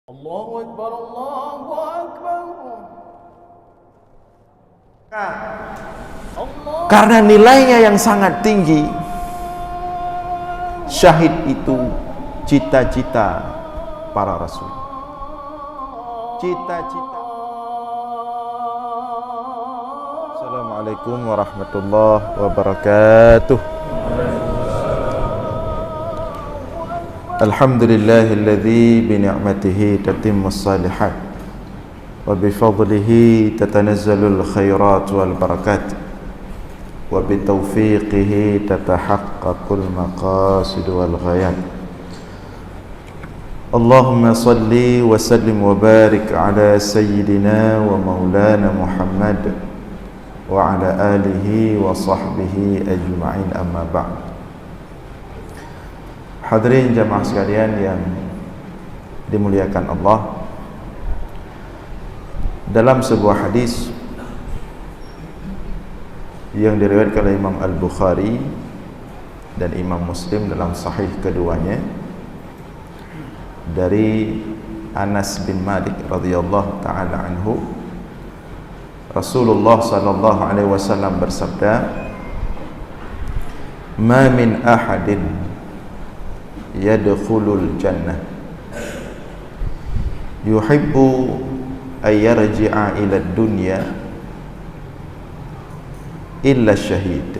Allahu Akbar, Allahu Akbar. Karena nilainya yang sangat tinggi, syahid itu cita-cita para rasul. Cita-cita. Assalamualaikum warahmatullahi wabarakatuh. Alhamdulillahilladzi bi ni'matihi tatimmus shalihat wa bi fadlihi tatanazzalul khairat wal barakat wa bi taufiqihi tatahaqqaqul maqasid wal ghayat. Allahumma salli wa sallim wa barik ala sayyidina wa maulana Muhammad wa ala alihi wa sahbihi ajma'in, amma ba'd. Hadirin jamaah sekalian yang dimuliakan Allah, dalam sebuah hadis yang diriwayatkan oleh Imam Al-Bukhari dan Imam Muslim dalam sahih keduanya dari Anas bin Malik radhiyallahu taala anhu, Rasulullah sallallahu alaihi wasallam bersabda, "Ma min ahadin yadkhulul jannah yuhibbu ay yarji'a ila dunya illa syahid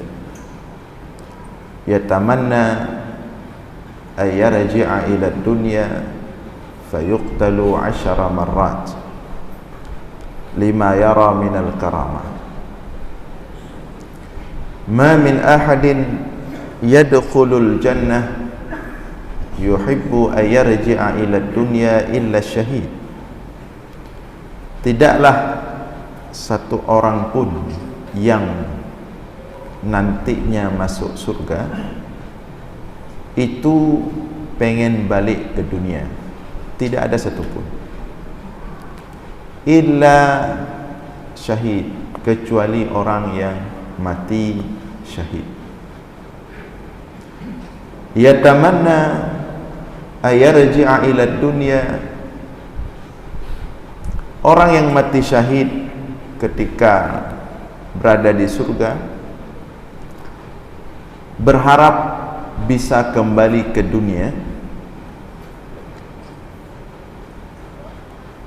yatamanna ay yarji'a ila dunya fayuqtalu 10 marrat lima yara minal karamah." Ma min ahadin yadkhulul jannah yuhibbu ay yarji'a ila dunya illa syahid. Tidaklah satu orang pun yang nantinya masuk surga itu pengen balik ke dunia. Tidak ada satu pun, illa syahid, kecuali orang yang mati syahid. Yatamanna ayarji'a ila dunya, orang yang mati syahid ketika berada di surga berharap bisa kembali ke dunia,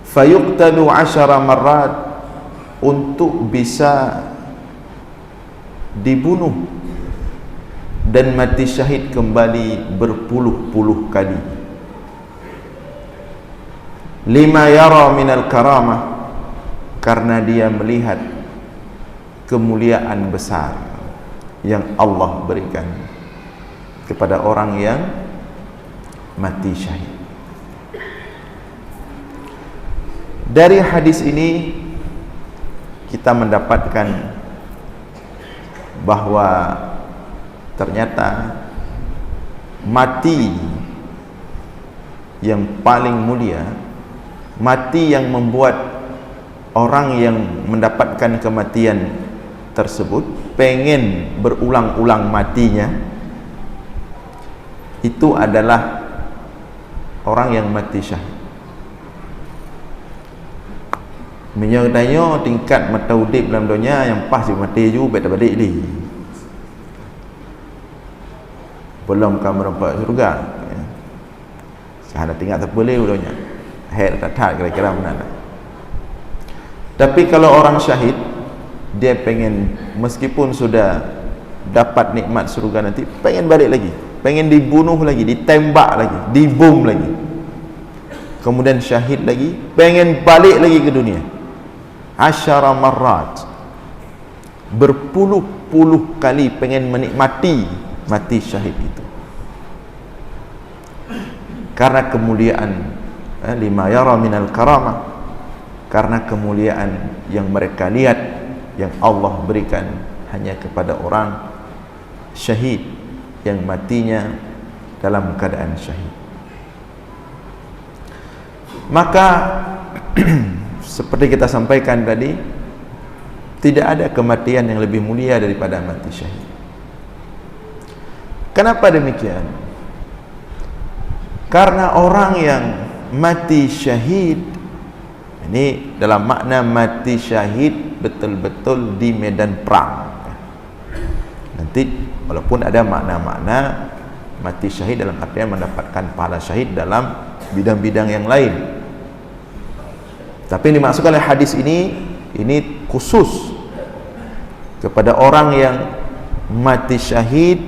fayuqtalu 10 marrat, untuk bisa dibunuh dan mati syahid kembali berpuluh-puluh kali. Lima yara minal karamah, karena dia melihat kemuliaan besar yang Allah berikan kepada orang yang mati syahid. Dari hadis ini kita mendapatkan bahwa ternyata mati yang paling mulia, mati yang membuat orang yang mendapatkan kematian tersebut pengen berulang-ulang matinya, itu adalah orang yang mati syahid. Menyertanya tingkat mata udip dalam dunia yang pas mati juga balik ni, belum kamu nampak surga. Sahada tinggal tak boleh ulangnya. Head tak kira-kira mana. Tapi kalau orang syahid, dia pengen meskipun sudah dapat nikmat surga nanti, pengen balik lagi, pengen dibunuh lagi, ditembak lagi, dibom lagi, kemudian syahid lagi, pengen balik lagi ke dunia. 10 marrat, berpuluh-puluh kali pengen menikmati mati syahid itu, karena kemuliaan lima yara minal karamah, karena kemuliaan yang mereka lihat yang Allah berikan hanya kepada orang syahid yang matinya dalam keadaan syahid. Maka seperti kita sampaikan tadi, tidak ada kematian yang lebih mulia daripada mati syahid. Kenapa demikian? Karena orang yang mati syahid ini dalam makna mati syahid betul-betul di medan perang. Nanti walaupun ada makna-makna mati syahid dalam artian mendapatkan pahala syahid dalam bidang-bidang yang lain, tapi yang dimaksudkan oleh hadis ini khusus kepada orang yang mati syahid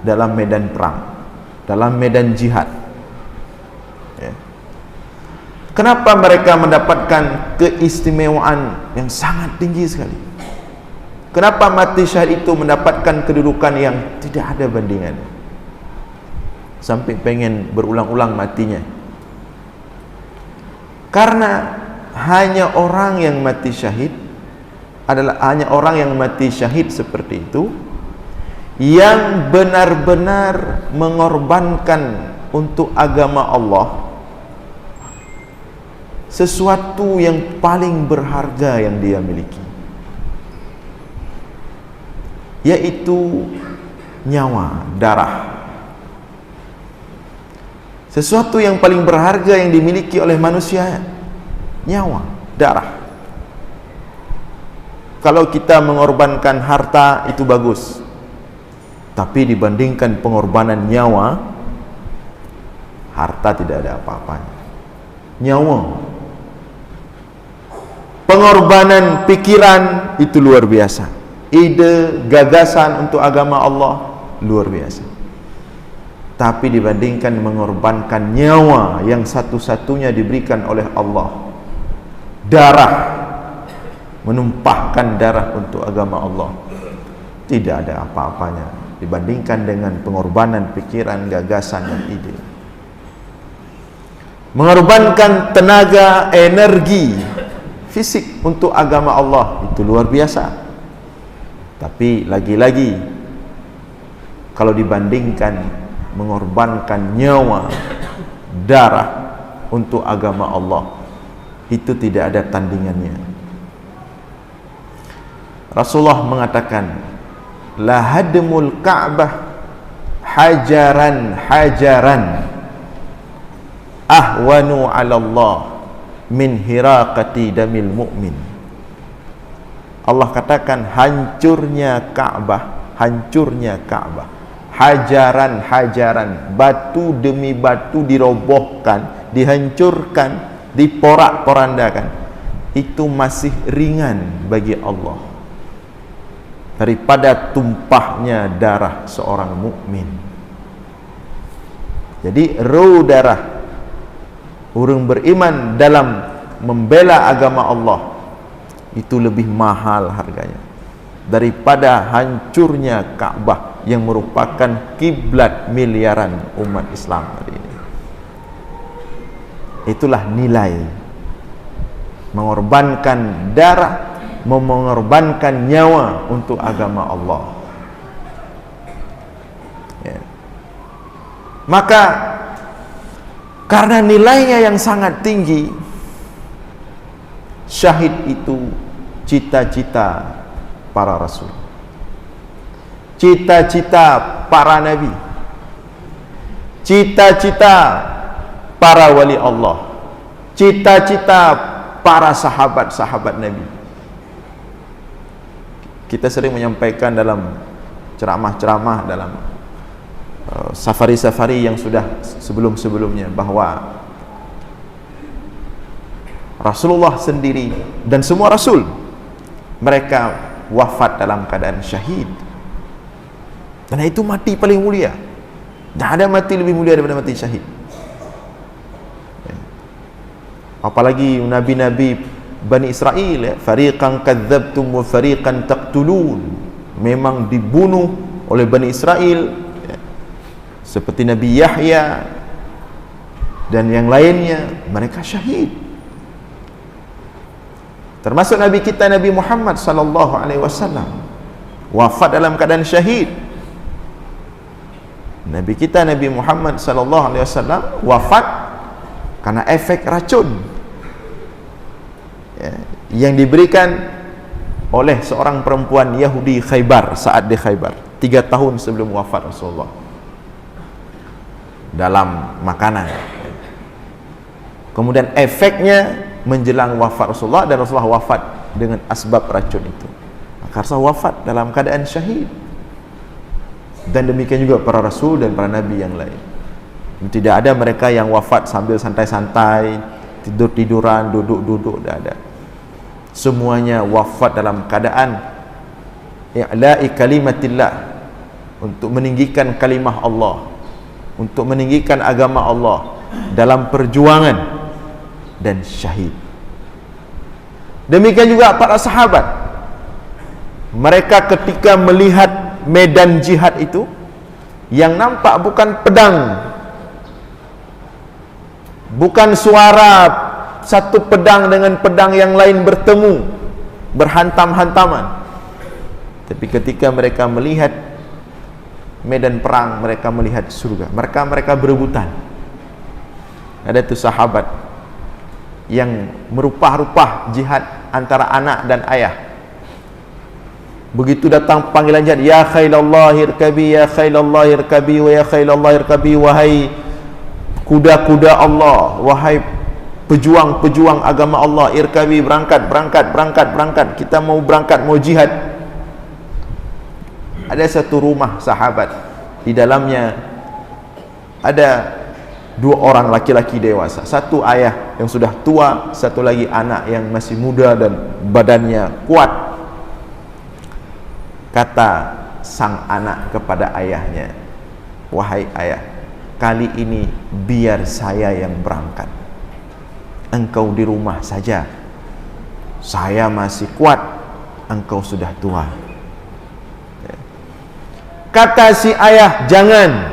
dalam medan perang, dalam medan jihad. Ya. Kenapa mereka mendapatkan keistimewaan yang sangat tinggi sekali? Kenapa mati syahid itu mendapatkan kedudukan yang tidak ada bandingan, sampai pengen berulang-ulang matinya? Karena hanya orang yang mati syahid adalah hanya orang yang mati syahid seperti itu yang benar-benar mengorbankan untuk agama Allah sesuatu yang paling berharga yang dia miliki, yaitu nyawa, darah. Sesuatu yang paling berharga yang dimiliki oleh manusia, nyawa, darah. Kalau kita mengorbankan harta itu bagus, tapi dibandingkan pengorbanan nyawa, harta tidak ada apa-apanya. Nyawa, pengorbanan pikiran itu luar biasa. Ide, gagasan untuk agama Allah luar biasa. Tapi dibandingkan mengorbankan nyawa yang satu-satunya diberikan oleh Allah, darah, menumpahkan darah untuk agama Allah, tidak ada apa-apanya dibandingkan dengan pengorbanan pikiran, gagasan, dan ide. Mengorbankan tenaga, energi, fisik untuk agama Allah itu luar biasa. Tapi lagi-lagi kalau dibandingkan mengorbankan nyawa, darah untuk agama Allah, itu tidak ada tandingannya. Rasulullah mengatakan, la hadmul Ka'bah hajaran ahwanu 'ala Allah min hiraqati damil mu'min. Allah katakan hancurnya Ka'bah, hajaran, batu demi batu dirobohkan, dihancurkan, diporak-porandakan, itu masih ringan bagi Allah daripada tumpahnya darah seorang mukmin. Jadi darah orang beriman dalam membela agama Allah itu lebih mahal harganya daripada hancurnya Ka'bah yang merupakan kiblat miliaran umat Islam hari ini. Itulah nilai mengorbankan darah, mengorbankan nyawa untuk agama Allah. Ya. Maka karena nilainya yang sangat tinggi, syahid itu cita-cita para rasul, cita-cita para nabi, cita-cita para wali Allah, cita-cita para sahabat-sahabat Nabi. Kita sering menyampaikan dalam ceramah-ceramah, dalam safari-safari yang sudah sebelum-sebelumnya, bahwa Rasulullah sendiri dan semua rasul mereka wafat dalam keadaan syahid. Karena itu mati paling mulia. Tak ada mati lebih mulia daripada mati syahid. Apalagi nabi-nabi Bani Israel, ya, fariqan kadzabtum wa fariqan taqtulun, memang dibunuh oleh Bani Israel, ya. Seperti Nabi Yahya dan yang lainnya, mereka syahid. Termasuk Nabi kita Nabi Muhammad sallallahu alaihi wasallam wafat dalam keadaan syahid. Nabi kita Nabi Muhammad sallallahu alaihi wasallam wafat karena efek racun, ya, yang diberikan oleh seorang perempuan Yahudi Khaybar saat di Khaybar 3 tahun sebelum wafat Rasulullah, dalam makanan. Kemudian efeknya menjelang wafat Rasulullah, dan Rasulullah wafat dengan asbab racun itu. Maka Rasulullah wafat dalam keadaan syahid. Dan demikian juga para rasul dan para nabi yang lain. Tidak ada mereka yang wafat sambil santai-santai, tidur-tiduran, duduk-duduk, tidak ada. Semuanya wafat dalam keadaan i'la'i kalimatillah, untuk meninggikan kalimah Allah, untuk meninggikan agama Allah dalam perjuangan, dan syahid. Demikian juga para sahabat, mereka ketika melihat medan jihad itu, yang nampak bukan pedang, bukan suara satu pedang dengan pedang yang lain bertemu, berhantam-hantaman, tapi ketika mereka melihat medan perang, mereka melihat surga, mereka berebutan. Ada tu sahabat yang merupah-rupah jihad antara anak dan ayah. Begitu datang panggilan jihad, ya khailallah irkabi, ya khailallah irkabi, wa ya khailallah irkabi, wahai kuda-kuda Allah, wahai pejuang-pejuang agama Allah, irkabi, berangkat, kita mau berangkat, mau jihad. Ada satu rumah sahabat, di dalamnya ada dua orang laki-laki dewasa, satu ayah yang sudah tua, satu lagi anak yang masih muda dan badannya kuat. Kata sang anak kepada ayahnya, wahai ayah, kali ini biar saya yang berangkat, engkau di rumah saja, saya masih kuat, engkau sudah tua. Kata si ayah, jangan,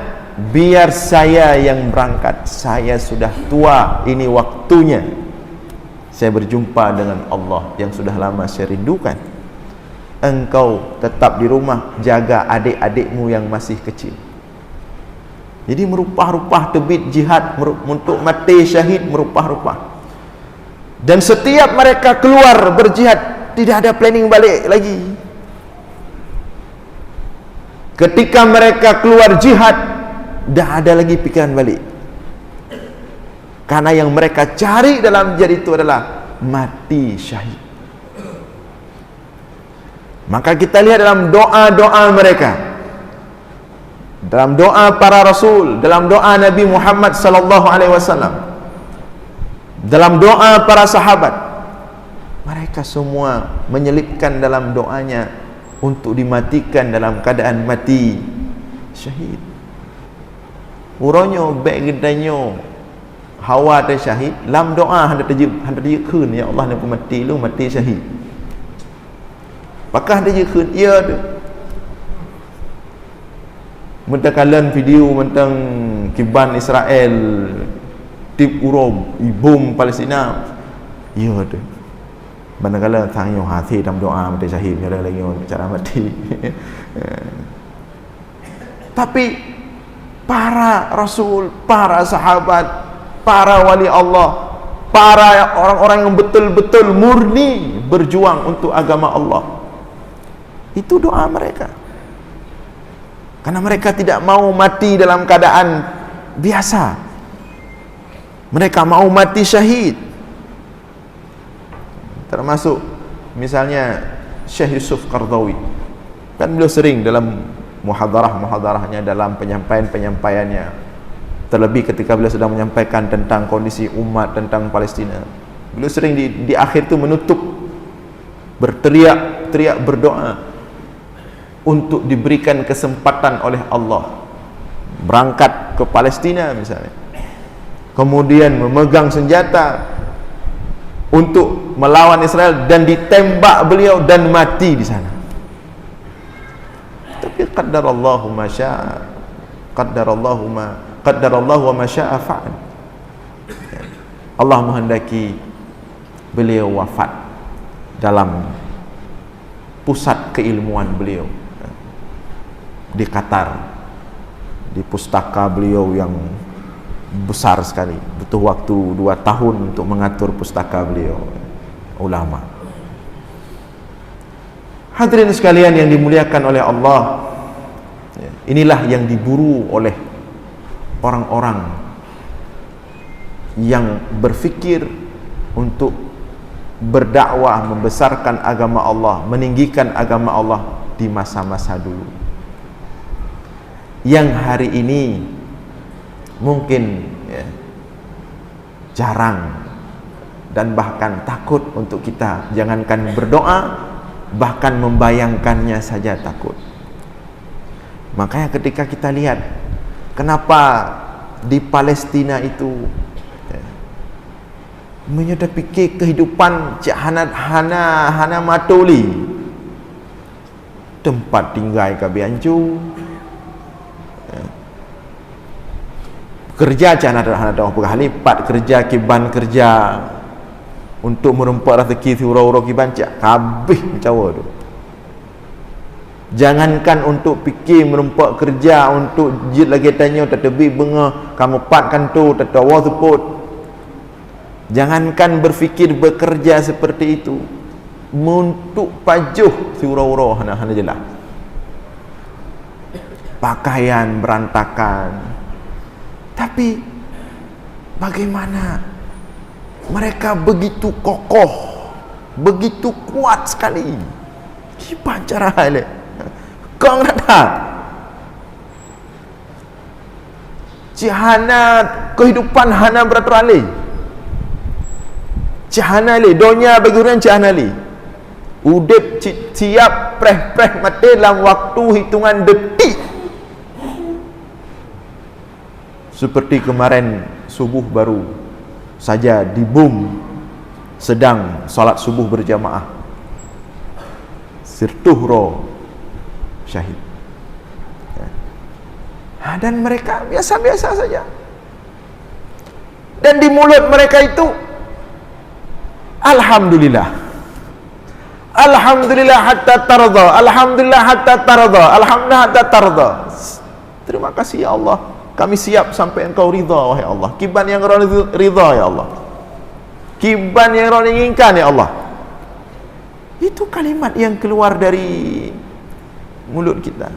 biar saya yang berangkat, saya sudah tua, ini waktunya saya berjumpa dengan Allah yang sudah lama saya rindukan. Engkau tetap di rumah, jaga adik-adikmu yang masih kecil. Jadi merupah-rupah tebit jihad untuk mati syahid, merupah-rupah. Dan setiap mereka keluar berjihad, tidak ada planning balik lagi. Ketika mereka keluar jihad, tidak ada lagi pikiran balik. Karena yang mereka cari dalam jihad itu adalah mati syahid. Maka kita lihat dalam doa-doa mereka, dalam doa para rasul, dalam doa Nabi Muhammad sallallahu alaihi wasallam, dalam doa para sahabat, mereka semua menyelipkan dalam doanya untuk dimatikan dalam keadaan mati syahid. Uronyo baik gedanyo hawa ada syahid, dalam doa hendak terjadi kun, ya Allah nak mati lu, mati syahid. Apakah dia kun? Ya tu. Mentakalan video tentang kiban Israel tip urom bom Palestina. Ya tu. Manakala tangyo hati dalam doa mati syahid, ada lagi cara mati. Tapi para rasul, para sahabat, para wali Allah, para orang-orang yang betul-betul murni berjuang untuk agama Allah, itu doa mereka. Karena mereka tidak mau mati dalam keadaan biasa, mereka mau mati syahid. Termasuk misalnya Syekh Yusuf Qardawi, kan beliau sering dalam muhadarah-muhadarahnya, dalam penyampaian-penyampaiannya, terlebih ketika beliau sedang menyampaikan tentang kondisi umat, tentang Palestina, beliau sering di akhir itu menutup berteriak berdoa untuk diberikan kesempatan oleh Allah berangkat ke Palestina misalnya, kemudian memegang senjata untuk melawan Israel, dan ditembak beliau dan mati di sana. Tapi qaddarallahu ma syaa, qaddarallahu wa ma syaa fa'al. Allah menghendaki beliau wafat dalam pusat keilmuan beliau di Qatar, di pustaka beliau yang besar sekali, butuh waktu 2 tahun untuk mengatur pustaka beliau, ulama. Hadirin sekalian yang dimuliakan oleh Allah, inilah yang diburu oleh orang-orang yang berfikir untuk berdakwah, membesarkan agama Allah, meninggikan agama Allah di masa-masa dulu, yang hari ini mungkin jarang dan bahkan takut untuk kita, jangankan berdoa, bahkan membayangkannya saja takut. Makanya ketika kita lihat kenapa di Palestina itu menyedapiki kehidupan Cik Hana Matoli, tempat tinggal kabi hancur, kerja Cik Hana lipat kerja kiban kerja untuk merempak rezeki surau-urau kiban Cik habis mencawa tu. Jangankan untuk fikir merempak kerja untuk jid lagi tanya tetapi benga kamu patkan tu tetawa support. Jangankan berfikir bekerja seperti itu untuk pajuh surau-urau hana jelas. Pakaian berantakan. Tapi bagaimana mereka begitu kokoh, begitu kuat sekali. Gimana cara ni? Kau nak Cik Hana, kehidupan Hana beratur alih. Cik Hana li, donya bagi orang Cik Hana li. Udip siap preh-preh mati dalam waktu hitungan detik. Seperti kemarin subuh baru saja di bom sedang solat subuh berjamaah. Sirtuh roh syahid. Dan mereka biasa-biasa saja. Dan di mulut mereka itu Alhamdulillah, Alhamdulillah hatta tarda, Alhamdulillah hatta tarda, Alhamdulillah hatta tarda. Terima kasih ya Allah, kami siap sampai engkau ridha wahai Allah. Kiban yang engkau ridha ya Allah, kiban yang engkau inginkan ya Allah. Itu kalimat yang keluar dari mulut kita.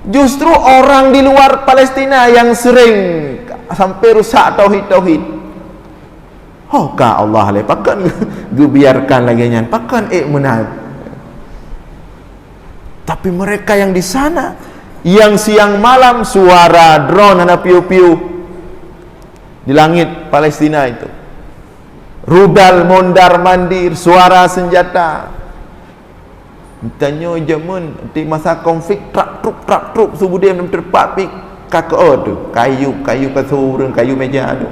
Justru orang di luar Palestina yang sering sampai rusak tauhid. Oh ka Allah le pakan biarkan lagi nyan pakan menang. Tapi mereka yang di sana yang siang malam suara drone ana piu-piu di langit Palestina itu. Rudal mondar mandir, suara senjata. Tanya jaman di masa konflik truk subuh dia dalam terpak pik kakao tu kayu kasur kayu meja tu.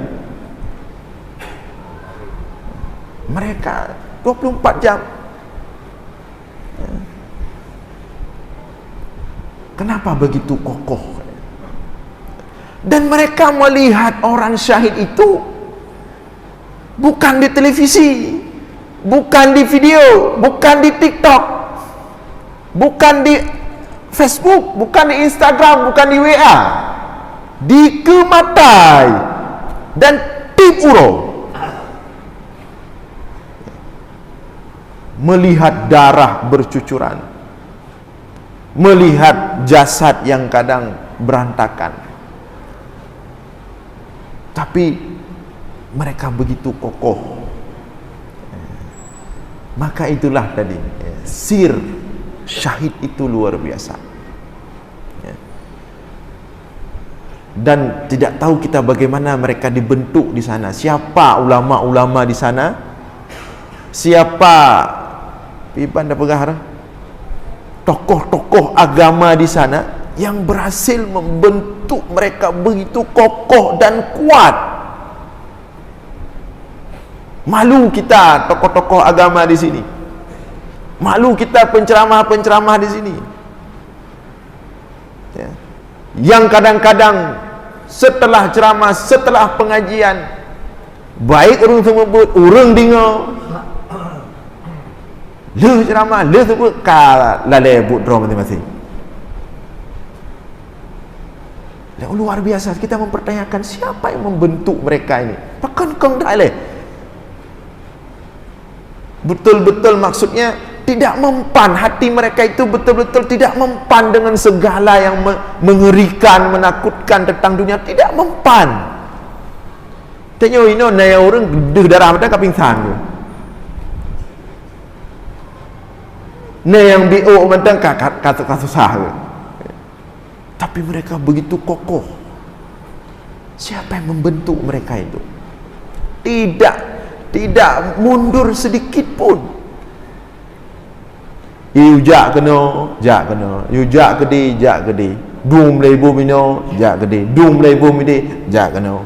Mereka 24 jam. Kenapa begitu kokoh? Dan mereka melihat orang syahid itu bukan di televisi, bukan di video, bukan di TikTok, bukan di Facebook, bukan di Instagram, bukan di WA, di Kematai dan Tipuro. Melihat darah bercucuran, melihat jasad yang kadang berantakan, tapi mereka begitu kokoh. Maka itulah tadi sir syahid itu luar biasa. Dan tidak tahu kita bagaimana mereka dibentuk di sana. Siapa ulama-ulama di sana? Siapa pibanda pegahara? Tokoh-tokoh agama di sana yang berhasil membentuk mereka begitu kokoh dan kuat. Malu kita tokoh-tokoh agama di sini. Malu kita penceramah-penceramah di sini. Ya. Yang kadang-kadang setelah ceramah, setelah pengajian, baik orang sebut, orang dengar, le ceramah, le sebut, kala lalai but draw masing-masing. Luar biasa. Kita mempertanyakan siapa yang membentuk mereka ini. Pakan kong tak boleh. Betul-betul maksudnya tidak mempan, hati mereka itu betul-betul tidak mempan dengan segala yang mengerikan, menakutkan tentang dunia, tidak mempan. tanya ino naya orang deh darah mata kapingsan tu. Naya yang BO mentang kata susah tu. Tapi mereka begitu kokoh. Siapa yang membentuk mereka itu? Tidak mundur sedikit pun. Jak kena, jak kedi. Dum lebu mino, jak kedi. Dum lebu midi, jak kena.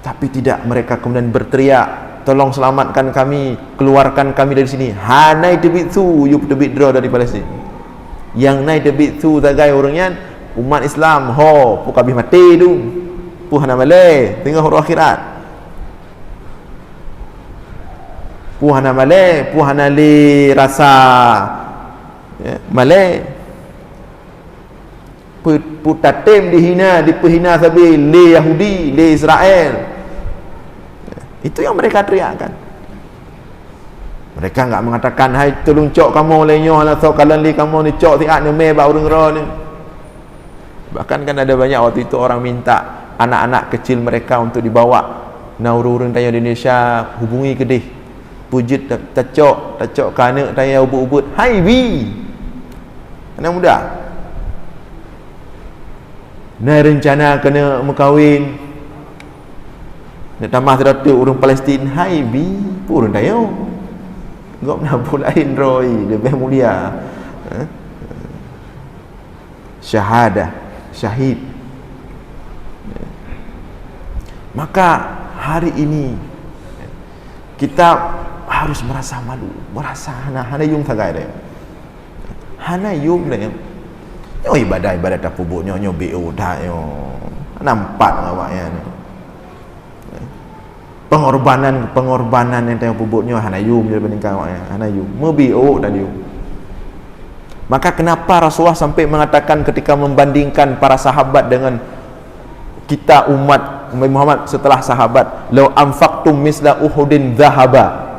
Tapi tidak, mereka kemudian berteriak, tolong selamatkan kami, keluarkan kami dari sini. Hanai debit tu, you debit draw dari Palestin. Yang naik debit tu tagai orangnya umat Islam, pu kabih mati tu. Pu hana Malay, tengah huruf akhirat. Pu hana Malay, pu hana li rasa Malay. Pu tatim dipehina sabi li Yahudi, li Israel. Itu yang mereka teriakkan. Mereka enggak mengatakan, hai tolong cok kamu lenyo ala so kalan li kamu ni cok tiak ni me ba urang ro ni. Bahkan kan ada banyak waktu itu orang minta anak-anak kecil mereka untuk dibawa naururun tanya Indonesia, hubungi kedih. Pujit tacok kana tanya ubut-ubut. Hai bi. Anak muda. Nah rencana kena berkahwin. Nak tambah 100 orang Palestin. Hai bi, pun tanya. Gak pernah pulain Roy, lebih mulia. Syahadah, syahid. Maka hari ini kita harus merasa malu, merasa hana yung tagai dia. Hana yung dia. Yo ibadah tak pubuk nyo BO dah yo. Nampak awaknya ni. Pengorbanan yang tengok pubuknya hanayum je bandingkan awaknya hanayum BO dah dia. Maka kenapa Rasulullah sampai mengatakan ketika membandingkan para sahabat dengan kita umat Muhammad setelah sahabat, law anfaqtum misla uhudin dhahaba,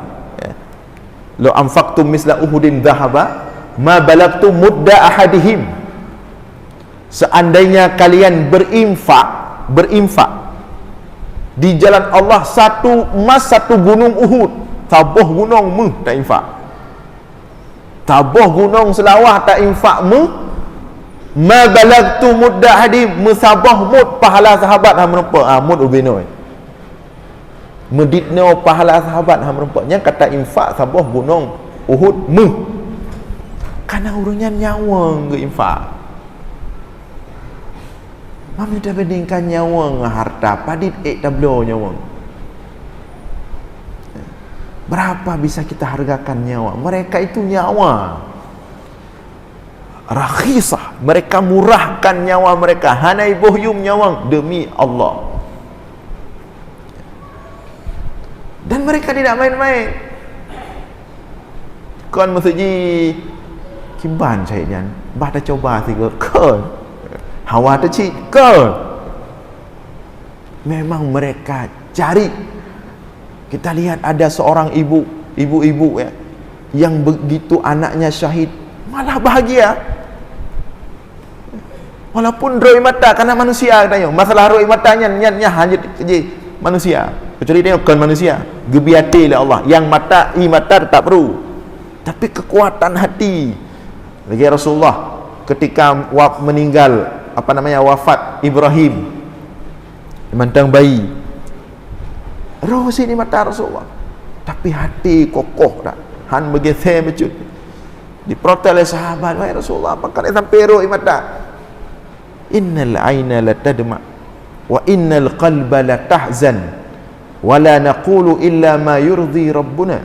law anfaqtum misla uhudin dhahaba ma balagtum mudda ahadihim. Seandainya kalian berinfak di jalan Allah satu emas satu gunung Uhud, tabuh gunung tak infak, tabuh gunung selawah tak infak ma balagtu mudda hadim, musabah mud pahala sahabat ham rempa mud ubinoi meditno pahala sahabat ham rempa nya kata infak sabah gunung Uhud karena urangnya nyawa ke infak. Mami dah bandingkan nyawa dengan harta, padit tablo nyawa. Berapa bisa kita hargakan nyawa? Mereka itu nyawa rakhisah, mereka murahkan nyawa mereka. Hanai bohyum nyawa demi Allah. Dan mereka tidak main-main. Kon maksudnya kiban saya jan, bah dah coba sikit kon. Hawa tecik ke? Memang mereka cari. Kita lihat ada seorang ibu ya, yang begitu anaknya syahid malah bahagia. Walaupun roi mata karena manusia katanya. Masalah roi matanya hanya manusia. Kecuali dia bukan manusia. Gebiati oleh Allah. Yang mata tak perlu. Tapi kekuatan hati. Lagi Rasulullah ketika meninggal wafat Ibrahim mantang bayi roh sini mata Rasulullah, tapi hati kokoh tak han begethe mecut diprotes oleh sahabat, wahai Rasulullah apa kalian sampai roh mata? Innal aina la tadma wa innal qalba la tahzan wa la naqulu illa ma yurdi rabbana.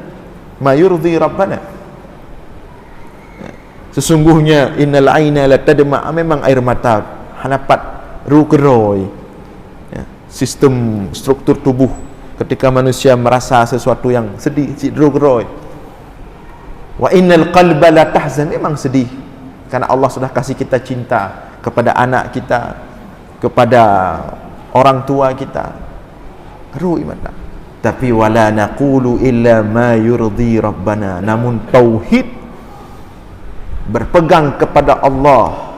Sesungguhnya innal aina la tadma, memang air mata hanapat ru keroi ya, sistem struktur tubuh ketika manusia merasa sesuatu yang sedih ru keroi. Wa innal qalba la tahzan, memang sedih karena Allah sudah kasih kita cinta kepada anak kita, kepada orang tua kita, ru mata. Tapi wala naqulu illa ma yurdi rabbana, namun tauhid berpegang kepada Allah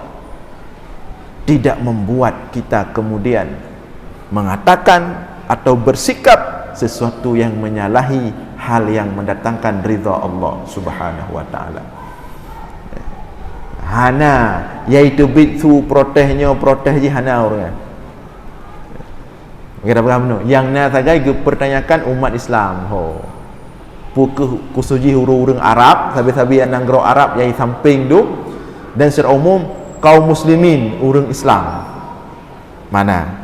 tidak membuat kita kemudian mengatakan atau bersikap sesuatu yang menyalahi hal yang mendatangkan ridha Allah Subhanahu wa taala. Hana iaitu bitsu protesnya protes je hana orang. Kita faham no? Yang na sagai pertanyakan umat Islam. Kusuji huruf-huruf Arab, sabi-sabi yang nanggro Arab yang samping tu, dan secara umum kaum muslimin urang Islam. Mana?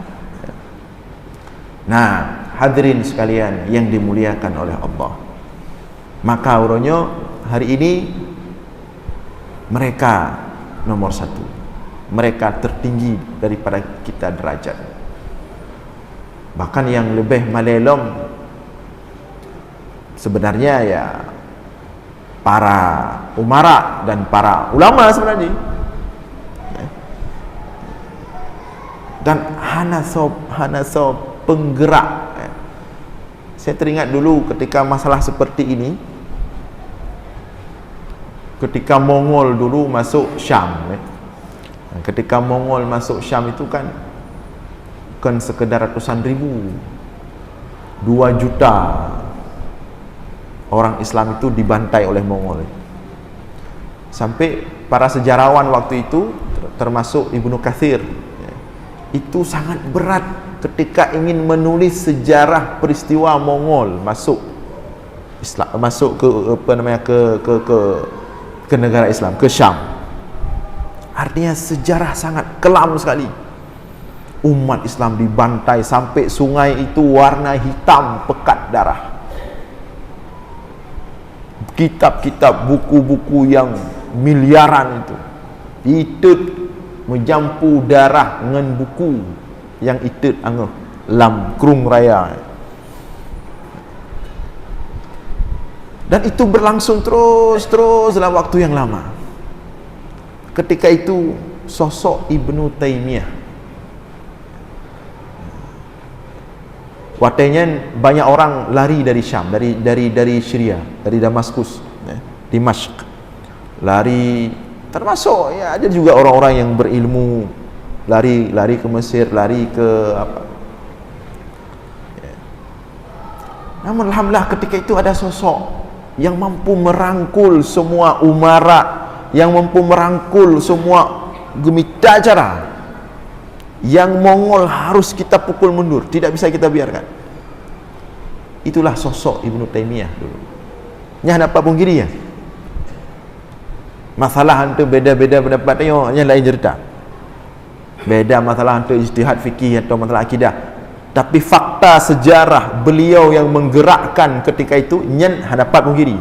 Nah, hadirin sekalian yang dimuliakan oleh Allah. Maka urangnya hari ini mereka nomor satu. Mereka tertinggi daripada kita derajat. Bahkan yang lebih malelom sebenarnya ya para umara dan para ulama sebenarnya. Dan hana sob penggerak. Saya teringat dulu ketika masalah seperti ini, ketika Mongol dulu masuk Syam. Ketika Mongol masuk Syam itu kan bukan sekedar ratusan ribu, 2 juta orang Islam itu dibantai oleh Mongol. Sampai para sejarawan waktu itu termasuk Ibnu Katsir itu sangat berat ketika ingin menulis sejarah peristiwa Mongol masuk Islam, masuk ke apa namanya ke negara Islam, ke Syam. Artinya sejarah sangat kelam sekali. Umat Islam dibantai sampai sungai itu warna hitam pekat darah. Kitab-kitab, buku-buku yang miliaran itu menjampu darah dengan buku yang itut angah lam krung raya. Dan itu berlangsung terus dalam waktu yang lama. Ketika itu sosok Ibnu Taimiyah, waktunya banyak orang lari dari Syam, dari Syria, dari Damaskus, Dimashq, lari, termasuk ya ada juga orang-orang yang berilmu lari ke Mesir, lari ke apa. Namun alhamdulillah ketika itu ada sosok yang mampu merangkul semua umara, yang mampu merangkul semua gemita acara, yang Mongol harus kita pukul mundur, tidak bisa kita biarkan. Itulah sosok Ibnu Taimiyah dulu. Nya dapat pungkiri ya. Masalah hantu beda-beda pendapat nya lain cerita. Beda masalah hantu ijtihad fikih atau masalah akidah. Tapi fakta sejarah beliau yang menggerakkan ketika itu nyen dapat pungkiri.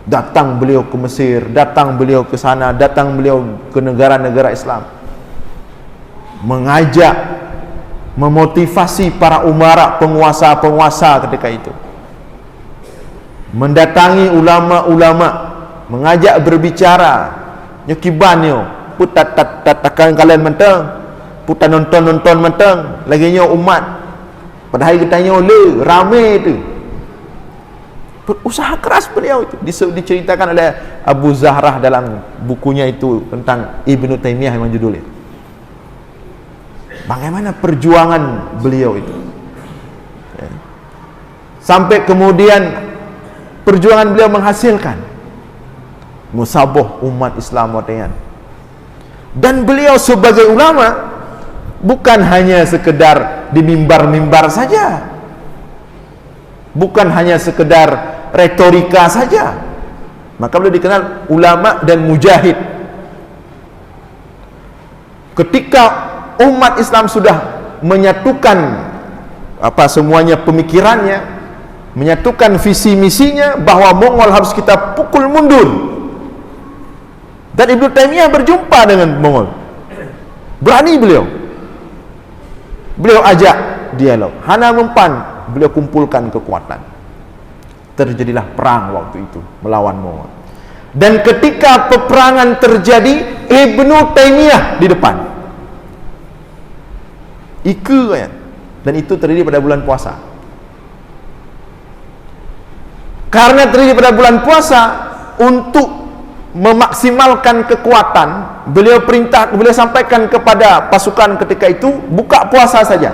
Datang beliau ke Mesir, datang beliau ke sana, datang beliau ke negara-negara Islam, mengajak, memotivasi para umara, penguasa-penguasa ketika itu, mendatangi ulama-ulama, mengajak berbicara, nyekibannya putat-tatakan kalian mentang, putat nonton-nonton mentang, laginya umat padahal kitanya le rame itu. Berusaha keras beliau itu diceritakan oleh Abu Zahrah dalam bukunya itu tentang Ibnu Taimiyah yang judulnya. Bagaimana perjuangan beliau itu, sampai kemudian perjuangan beliau menghasilkan musaboh umat Islam modern. Dan beliau sebagai ulama bukan hanya sekedar di mimbar-mimbar saja, bukan hanya sekedar retorika saja, maka beliau dikenal ulama dan mujahid. Ketika umat Islam sudah menyatukan semuanya pemikirannya, menyatukan visi misinya bahwa Mongol harus kita pukul mundur, dan Ibnu Taimiyah berjumpa dengan Mongol, berani beliau ajak dialog, hana mempan, beliau kumpulkan kekuatan. Terjadilah perang waktu itu melawan Mongol. Dan ketika peperangan terjadi, Ibnu Taimiyah di depan. Dan itu terjadi pada bulan puasa. Karena terjadi pada bulan puasa, untuk memaksimalkan kekuatan, beliau sampaikan kepada pasukan ketika itu, buka puasa saja.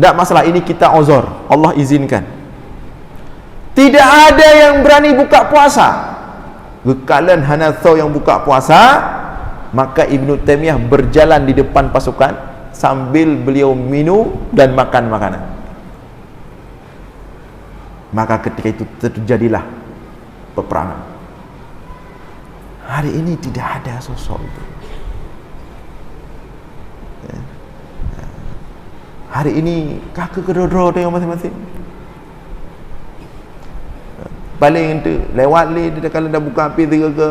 Tak masalah, ini kita uzur, Allah izinkan. Tidak ada yang berani buka puasa. Kekalian Hanathau yang buka puasa, maka Ibnu Taimiyah berjalan di depan pasukan sambil beliau minum dan makan makanan. Maka ketika itu terjadilah peperangan. Hari ini tidak ada sosok itu. Hari ini kakak kedua-dua tengok masing-masing. Paling tu lewat li dia kalau dah buka api tiga ke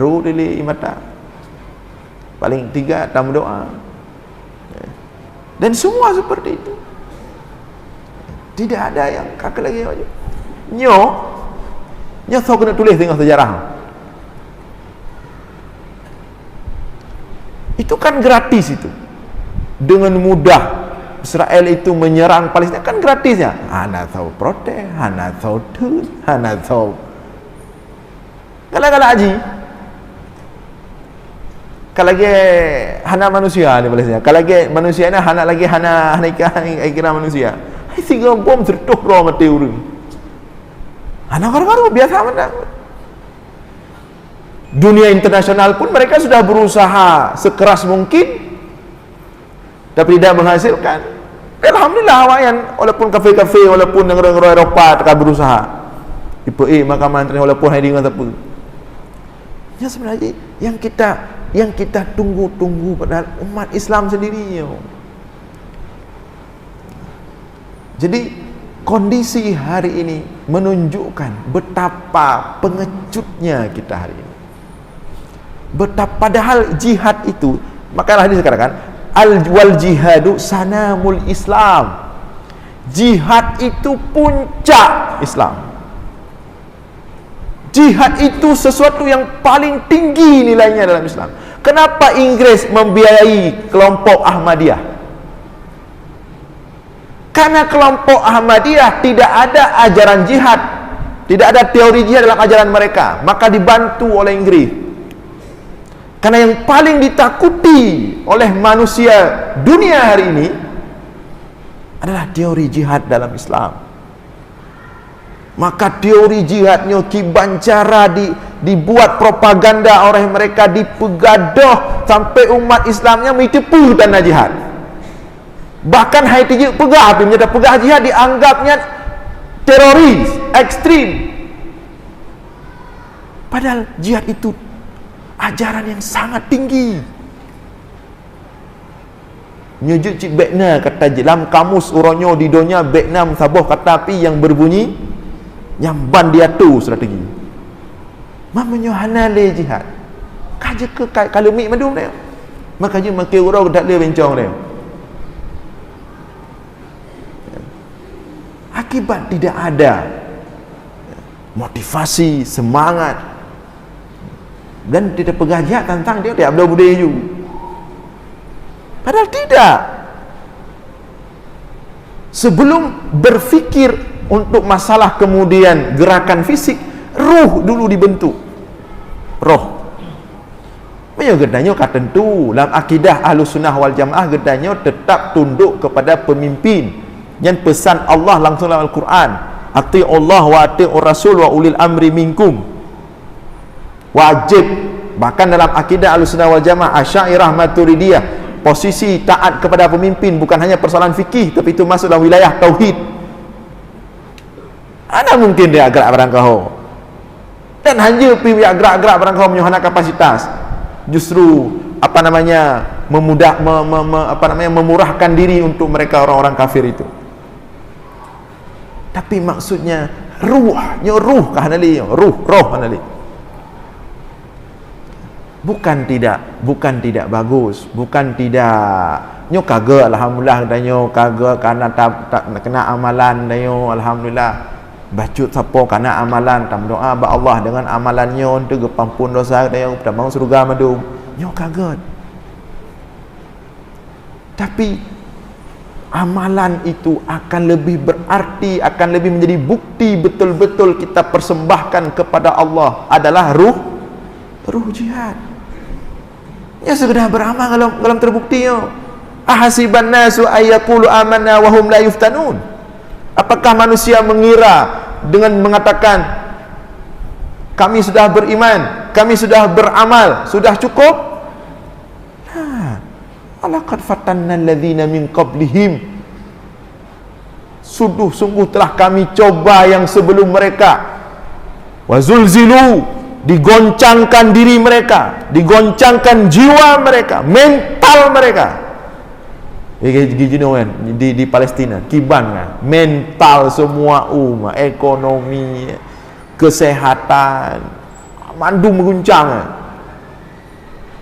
ru dili mata. Paling tiga tamu doa. Dan semua seperti itu. Tidak ada yang kakak lagi aja. Nyo so kena tulis tengok sejarah. Itu kan gratis itu. Dengan mudah Israel itu menyerang Palestina, kan gratisnya. Hanathau protes, Hanathau tun, Hanathau kalau haji. Kalau lagi hana manusia ni Palestina. Kalau lagi manusia ni hana lagi hana kira manusia. Tiga bom tertuh roh mati urang. Hana karu-karu biasa mana. Dunia internasional pun mereka sudah berusaha sekeras mungkin, tapi tidak menghasilkan. Alhamdulillah awayan, walaupun kafe-kafe, walaupun negara-negara Eropah telah berusaha. IPA Mahkamah Antara walaupun hari dengan apa. Ya sebenarnya yang kita tunggu-tunggu padahal umat Islam sendiri. Jadi kondisi hari ini menunjukkan betapa pengecutnya kita hari ini. Betapa padahal jihad itu, makalah hadis dikatakan wal jihadu sanamul Islam. Jihad itu puncak Islam. Jihad itu sesuatu yang paling tinggi nilainya dalam Islam. Kenapa Inggris membiayai kelompok Ahmadiyah? Karena kelompok Ahmadiyah tidak ada ajaran jihad, tidak ada teori jihad dalam ajaran mereka, maka dibantu oleh Inggris. Karena yang paling ditakuti oleh manusia dunia hari ini adalah teori jihad dalam Islam. Maka teori jihadnya kibancara dibuat propaganda oleh mereka, dipegadoh sampai umat Islamnya menipu dana jihad. Bahkan hai tiga pegah, menyedap pegah jihad dianggapnya teroris, ekstrim. Padahal jihad itu ajaran yang sangat tinggi. Nyujud cik Bekna kata dalam kamus uronyo di donya Bekna sabuh kata api yang berbunyi yang bandiatu strategi. Mamanya hanale jihad. Kaje ke kalau mik madum dia. Maka je makai urau dak le bencong dia. Akibat tidak ada motivasi, semangat, dan tidak pegajian tentang dia abda budaya. Padahal tidak. Sebelum berfikir untuk masalah kemudian gerakan fisik, ruh dulu dibentuk. Roh. Banyak gedanya kata tentu dalam akidah Ahlus Sunnah wal Jamaah, gedanya tetap tunduk kepada pemimpin. Yang pesan Allah langsung dalam Al-Quran, ati'ullah wa ati'ur rasul wa ulil amri minkum. Wajib. Bahkan dalam akidah Ahlussunnah wal Jamaah, Asy'ariyah, Maturidiyah, posisi taat kepada pemimpin bukan hanya persoalan fikih, tapi itu masuk dalam wilayah tauhid. Ada mungkin dia gerak barang kau, dan hanya pi gerak-gerak barang kau menyuhana kapasitas, justru memurahkan diri untuk mereka orang-orang kafir itu. Tapi maksudnya ruh kahanali, roh kahanali. Bukan tidak bagus, bukan tidak nyo kagak, alhamdulillah danyo kagak karena tak kena amalan danyo, alhamdulillah bacut sapo karena amalan tam doa ba Allah dengan amalannya untuk pampun dosa danyo pada mau surga madum nyo kagak. Tapi amalan itu akan lebih berarti, akan lebih menjadi bukti betul-betul kita persembahkan kepada Allah adalah ruh jihad. Ya sekedar beramal kalau terbukti yo. Ahasiban nasu ayyaqulu amanna wa hum la yuftanun. Apakah manusia mengira dengan mengatakan kami sudah beriman, kami sudah beramal, sudah cukup? Alaqad fatanna alladhina min qablihim. Sungguh telah kami coba yang sebelum mereka. Wazulzilu, digoncangkan diri mereka, digoncangkan jiwa mereka, mental mereka. Di Palestina kiban kan, mental semua umat, ekonomi, kesehatan, mandu mengguncang.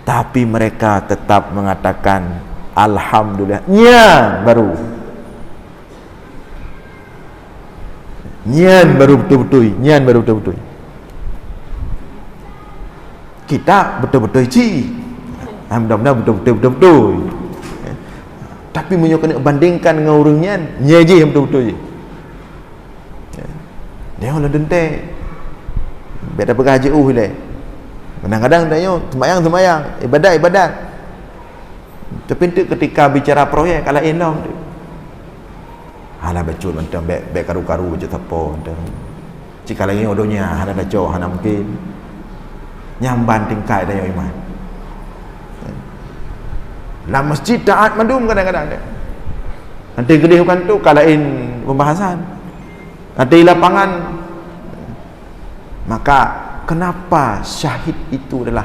Tapi mereka tetap mengatakan alhamdulillah. Nyan baru betul-betul. Kita betul-betul mudah-mudahan betul-betul. Tapi kena bandingkan dengan orangnya nyeji yang betul-betul je. Dia orang dentek. Beda pegaji le. Kadang-kadang tanya sembahyang, ibadat. Tapi ketika bicara proyek ala enom tu. Hala bacul macam baik karu-karu je tapo. Jika lagi odonya hana baca hana mungkin nyamban tingkai dah iman. Lah masjid taat mandum kadang-kadang dia. Nanti gede bukan tu kalain pembahasan. Nanti lapangan. Maka kenapa syahid itu adalah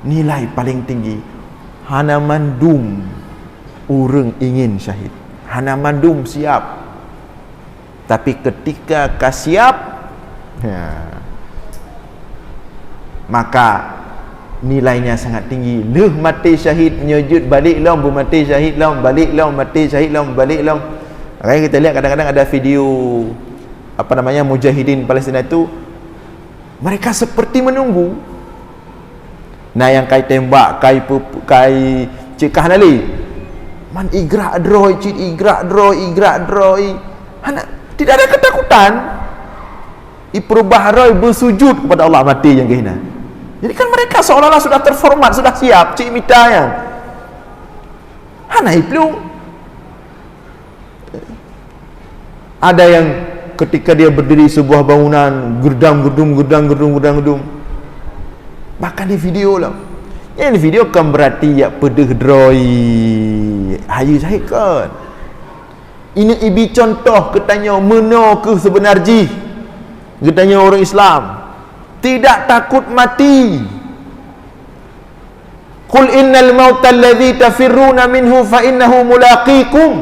nilai paling tinggi? Hana mandum urang ingin syahid. Hana mandum siap. Tapi ketika siap, maka nilainya sangat tinggi. Leh mati syahid menyujud balik long mati syahid long balik long mati syahid long balik long. Kita lihat kadang-kadang ada video mujahidin Palestin itu, mereka seperti menunggu. Nah yang kai tembak, kai cikah nali. Man igrak droi, cik igrak droi. Tidak ada ketakutan. Iprubah roi bersujud kepada Allah mati yang kehina. Jadi kan mereka seolah-olah sudah terformat, sudah siap, cik mita yang. Hana iplung. Ada yang ketika dia berdiri sebuah bangunan gedung, bahkan di video lah. Yang di video kan berarti ya pedih droi hayu syahid kan. Ini ibi contoh ketanya meno ke sebenarnya ketanya orang Islam tidak takut mati. Qul innal mauta alladhi tafirruna minhu fa innahu mulaqikum.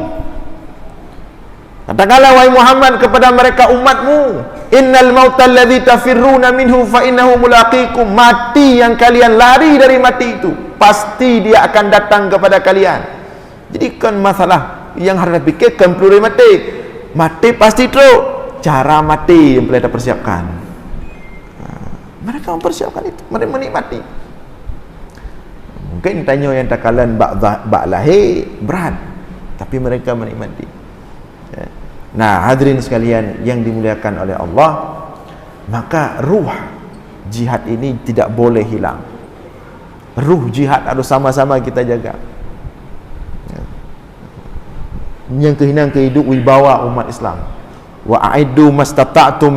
Katakanlah wahai Muhammad kepada mereka umatmu, innal mauta alladhi tafirruna minhu fa innahu mulaqikum. Mati yang kalian lari dari mati itu pasti dia akan datang kepada kalian. Jadi kan masalah yang harus dipikirkan perlu mati pasti teruk. Cara mati yang perlu kita persiapkan. Mereka mempersiapkan itu, mereka menikmati. Mungkin tanya yang takalan bak lahir berat, tapi mereka menikmati. Nah, hadirin sekalian yang dimuliakan oleh Allah, maka ruh jihad ini tidak boleh hilang. Ruh jihad harus sama-sama kita jaga. Yang kehinaan kehidup wibawa umat Islam. Wa a'iddu mastata'tum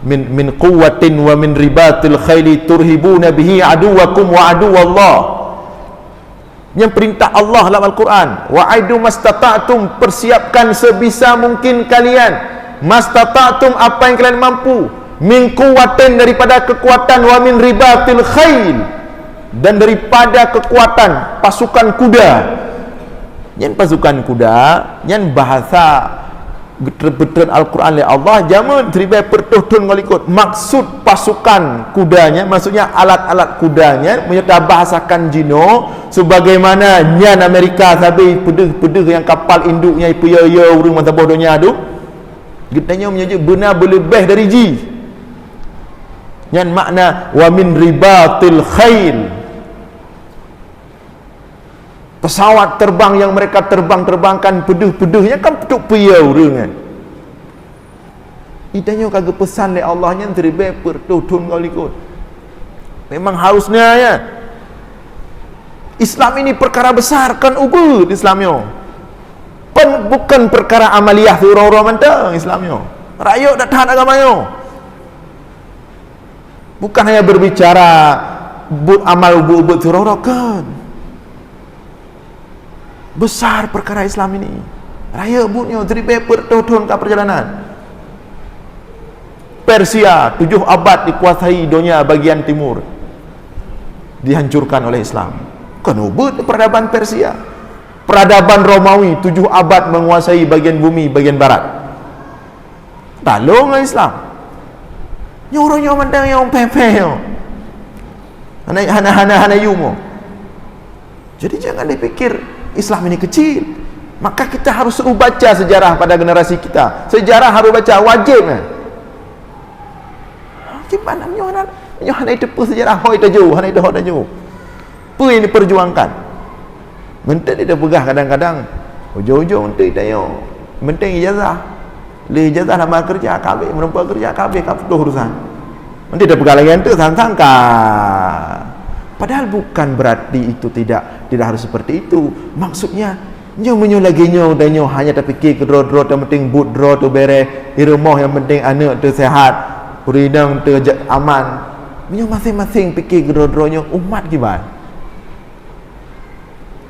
min quwwatin wa min ribatil khaili turhibuna bihi aduwakum wa aduwallah. Yang perintah Allah dalam Al-Quran, wa'aidu mastata'tum, persiapkan sebisa mungkin kalian, mastata'tum apa yang kalian mampu, min quwwatin daripada kekuatan, wa min ribatil khail dan daripada kekuatan pasukan kuda. Yang pasukan kuda, yang bahasa betul-betul Al-Quran oleh Allah jamun teribai pertuhtun ngalikut. Maksud pasukan kudanya, maksudnya alat-alat kudanya menyerta bahasakan jino sebagaimana nyan Amerika sabi pedih-pedih yang kapal induknya ipu ya urung mata bodohnya adu getanya menyebut benar berlebih dari ji. Nyan makna wa min ribatil khail, Pesawat terbang yang mereka terbangkan peduh-peduhnya kan peduk piyau dengan. Idanya kagak pesan le Allahnya terbe pertudun kau likut. Memang harusnya ya. Islam ini perkara besar kan ubud Islamnya. Bukan perkara amaliyah surau-surau mentang Islamnya. Rakyat dak tahan agamanya. Bukan hanya berbicara amal ubud surau-surau kan. Besar perkara Islam ini. Raya bunyo teribet bertahun-tahun ke perjalanan. Persia 7 abad dikuasai dunia bagian timur. Dihancurkan oleh Islam. Kan ubud peradaban Persia. Peradaban Romawi 7 abad menguasai bagian bumi bagian barat. Tolong Islam. Nyuruh mandang yang pepe. Hana yumo. Jadi jangan dipikir Islam ini kecil. Maka kita harus baca sejarah pada generasi kita. Sejarah harus baca, wajib. Gimana hana itu sejarah hoi taju, hana itu hoi taju. Apa yang diperjuangkan? Menteri dia pegah kadang-kadang ujung-ujung menteri dia menteri ijazah. Le ijazah nama kerja KB, menempuh kerja KB tuh urusan. Menteri dia pegah lagi ente sangka. Padahal bukan berarti itu tidak harus seperti itu. Maksudnya nyo lagi nyo hanya terfikir ke draw yang penting boot draw tu bere, di rumah yang penting anak tu sehat, uridang tu aman. Nyo masing-masing fikir ke draw nyo umat gimana?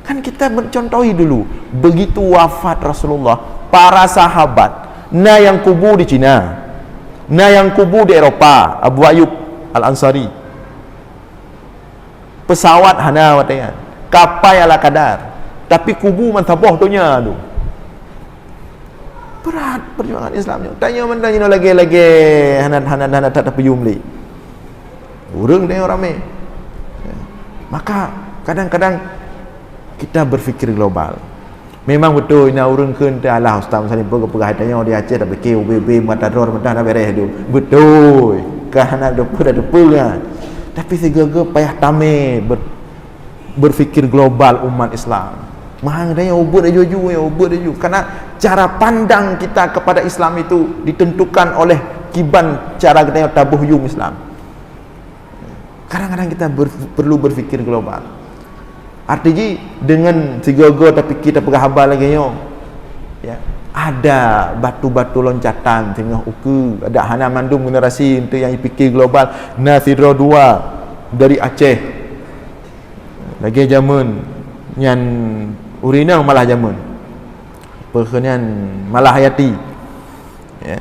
Kan kita mencontohi dulu, begitu wafat Rasulullah, para sahabat, yang kubur di Cina, yang kubur di Eropah, Abu Ayyub Al-Ansari. Pesawat hana watayan, kapai ala kadar, tapi kubu mantabah tu nya tu. Berat perjuangan Islamnya. Tanya mentanya lagi hana tak payung li. Urang dia ramai. Maka kadang-kadang kita berfikir global. Memang betul ina urang keun teh Allah ustaz misalnya pegah tanya di Aceh dak fikir UBB matador mentah dak beres tu. Betul. Kahana depa kan. Tapi segala payah tame berfikir global umat Islam. Mahang dia ubudaju. Karena cara pandang kita kepada Islam itu ditentukan oleh kiban cara kita tabuh yung Islam. Kadang-kadang kita perlu berfikir global. Artinya dengan segala tapi kita pegah habar lagi ya. Ada batu-batu loncatan tengah uku, ada hana mandum generasi untuk yang fikir global. Nasiro 2 dari Aceh. Lagi zaman yang urinang malah zaman. Perkenian malah hayati. Ya.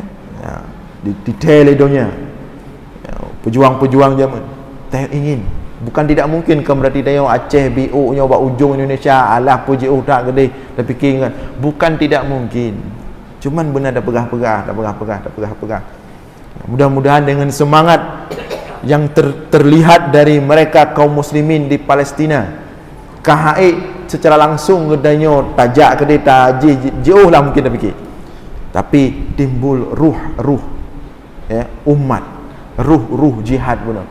Detail dunia. Ya, pejuang-pejuang zaman. Saya ingin bukan tidak mungkin ke berarti dia Aceh BO nya buat ujung Indonesia alah puji tak gede tapi ingat bukan tidak mungkin cuman benar dah pegah-pegah mudah-mudahan dengan semangat yang terlihat dari mereka kaum muslimin di Palestina KHI secara langsung gedanyo tajak ke dia jauh lah mungkin tapi timbul ruh ya umat ruh jihad benar.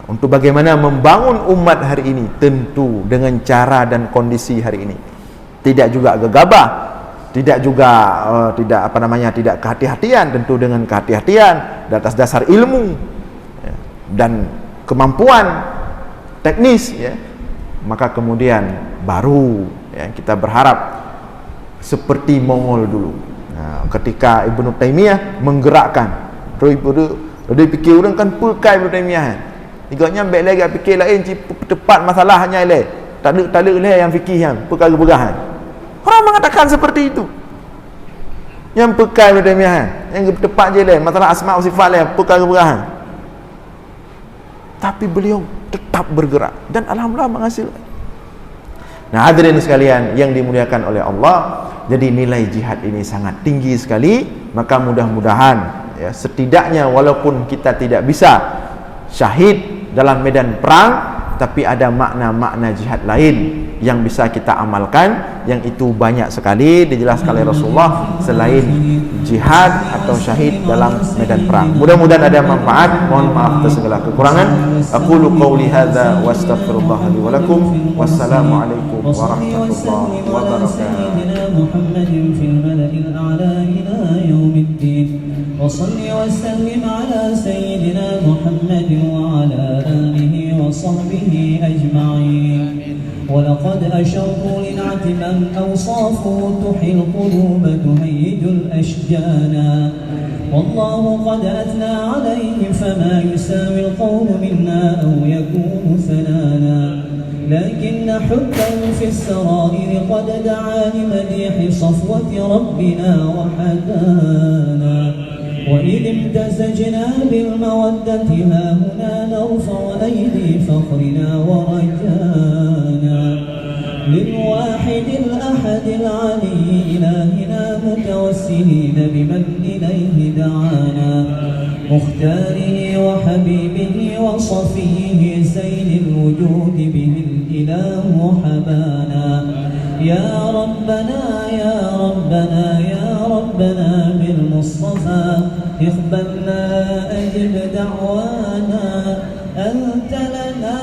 Untuk bagaimana membangun umat hari ini tentu dengan cara dan kondisi hari ini. Tidak juga gegabah, tidak juga tidak kehati-hatian, tentu dengan kehati-hatian di atas dasar ilmu ya, dan kemampuan teknis ya. Maka kemudian baru ya, kita berharap seperti Mongol dulu. Nah, ketika Ibnu Taimiyah menggerakkan, dia fikir orang kan pekai Ibnu Taimiyah. Igaknya baik lagi fikir lain tepat masalahnya le. Tak ada le yang fikir yang perkara-perkara. Orang mengatakan seperti itu. Yang pekai Taimiyah, yang tepat je le masalah asma wa sifat le perkara-perkara. Tapi beliau tetap bergerak dan alhamdulillah menghasilkan. Nah, hadirin sekalian yang dimuliakan oleh Allah, jadi nilai jihad ini sangat tinggi sekali, maka mudah-mudahan ya setidaknya walaupun kita tidak bisa syahid dalam medan perang, tapi ada makna-makna jihad lain yang bisa kita amalkan, yang itu banyak sekali dijelaskan oleh Rasulullah selain jihad atau syahid dalam medan perang. Mudah-mudahan ada manfaat. Mohon maaf atas segala kekurangan. Aqulu qawli hadza wa astaghfirullah li wa lakum. Wassalamu alaikum ورحمة الله على سيدنا وبركاته. محمد في الملأ الأعلى إلى يوم الدين. وصل وسلم على سيدنا محمد وعلى آله وصحبه أجمعين. ولقد أشرت لنعت من أوصافه تحيي القلوب تهيج الأشجانا. والله قد أثنى عليه فما يساوي القول منا أو يكون ثنانا. لكن حبا في السرائر قد دعا لمديح صفوة ربنا وحدانا. وإذ امتزجنا بالمودة ها هنا نرفع أيدي فخرنا ورجانا. للواحد الأحد العلي إلهنا متوسلين بمن إليه دعانا. مختاره وحبيبه وصفيه زين الوجود به الإله حبانا. يا ربنا يا ربنا يا ربنا بالمصطفى اقبلنا أجب دعوانا. أنت لنا